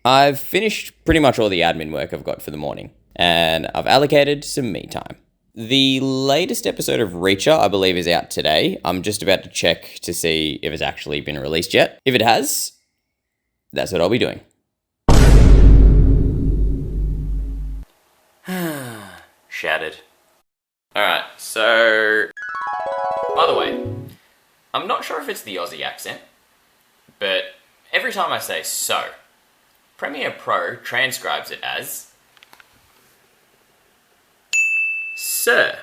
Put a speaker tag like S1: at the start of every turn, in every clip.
S1: I've finished pretty much all the admin work I've got for the morning, and I've allocated some me time. The latest episode of Reacher, I believe, is out today. I'm just about to check to see if it's actually been released yet. If it has, that's what I'll be doing. Shattered. Alright, so... By the way, I'm not sure if it's the Aussie accent, but every time I say so, Premiere Pro transcribes it as Sir.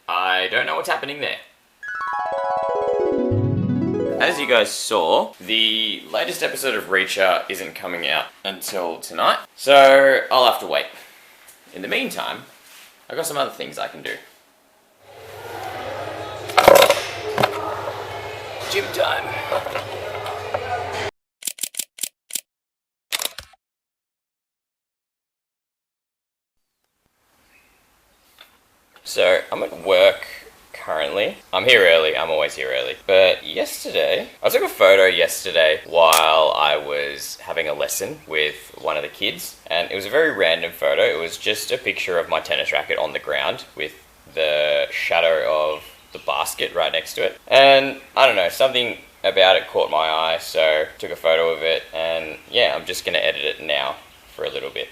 S1: I don't know what's happening there. As you guys saw, the latest episode of Reacher isn't coming out until tonight, so I'll have to wait. In the meantime, I've got some other things I can do. Gym time. So, I'm at work currently. I'm here early, I'm always here early. But yesterday, I took a photo while I was having a lesson with one of the kids. And it was a very random photo. It was just a picture of my tennis racket on the ground with the shadow of the basket right next to it. And I don't know, something about it caught my eye, so took a photo of it. And yeah, I'm just gonna edit it now for a little bit.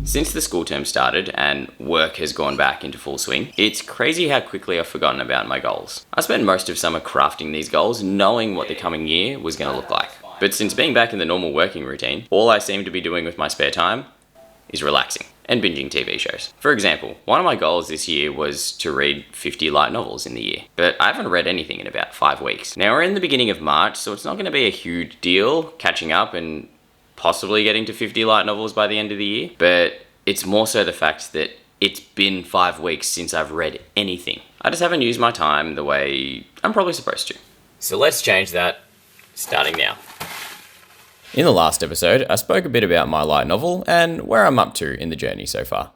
S1: Since the school term started and work has gone back into full swing, it's crazy how quickly I've forgotten about my goals. I spent most of summer crafting these goals, knowing what the coming year was going to look like. But since being back in the normal working routine, all I seem to be doing with my spare time is relaxing and binging TV shows. For example, one of my goals this year was to read 50 light novels in the year, but I haven't read anything in about 5 weeks. Now we're in the beginning of March, so it's not going to be a huge deal catching up and possibly getting to 50 light novels by the end of the year, but it's more so the fact that it's been 5 weeks since I've read anything. I just haven't used my time the way I'm probably supposed to. So let's change that, starting now. In the last episode, I spoke a bit about my light novel and where I'm up to in the journey so far.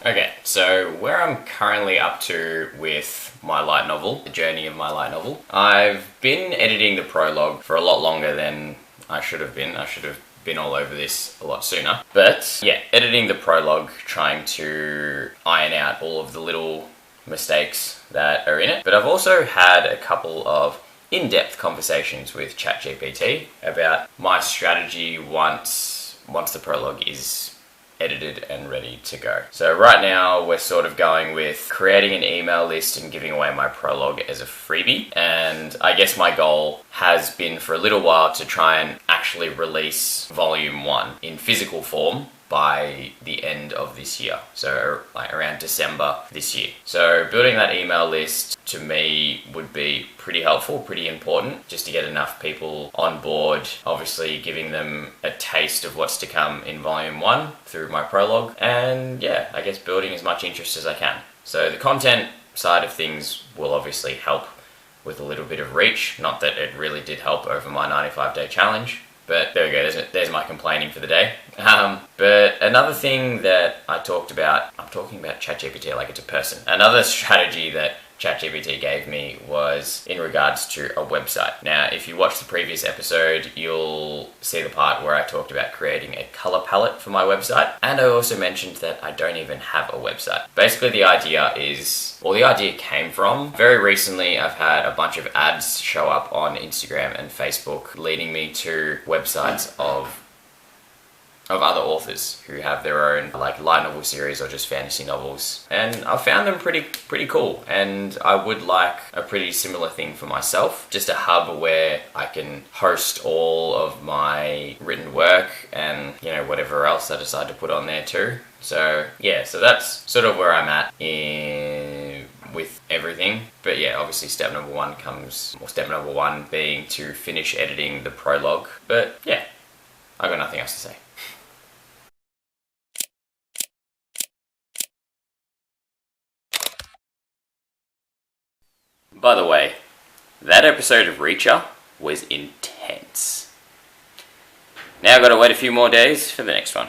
S1: Okay, so where I'm currently up to with my light novel, the journey of my light novel, I've been editing the prologue for a lot longer than I should have been. I should have been all over this a lot sooner. But yeah, editing the prologue, trying to iron out all of the little mistakes that are in it. But I've also had a couple of in-depth conversations with ChatGPT about my strategy once the prologue is edited and ready to go. So right now we're sort of going with creating an email list and giving away my prologue as a freebie. And I guess my goal has been for a little while to try and actually release volume 1 in physical form by the end of this year, so like around December this year. So building that email list to me would be pretty helpful, pretty important, just to get enough people on board, obviously giving them a taste of what's to come in volume 1 through my prologue, and yeah, I guess building as much interest as I can. So the content side of things will obviously help with a little bit of reach, not that it really did help over my 95-day challenge. But there we go, there's my complaining for the day. But another thing that I talked about, I'm talking about ChatGPT like it's a person. Another strategy that ChatGPT gave me was in regards to a website. Now, if you watch the previous episode, you'll see the part where I talked about creating a color palette for my website. And I also mentioned that I don't even have a website. Basically, the idea came from, very recently I've had a bunch of ads show up on Instagram and Facebook leading me to websites of other authors who have their own like light novel series or just fantasy novels, and I found them pretty cool, and I would like a pretty similar thing for myself, just a hub where I can host all of my written work and whatever else I decide to put on there too. So yeah, so that's sort of where I'm at with everything. But yeah, obviously step number one being to finish editing the prologue. But yeah, I got nothing else to say. By the way, that episode of Reacher was intense. Now I've got to wait a few more days for the next one.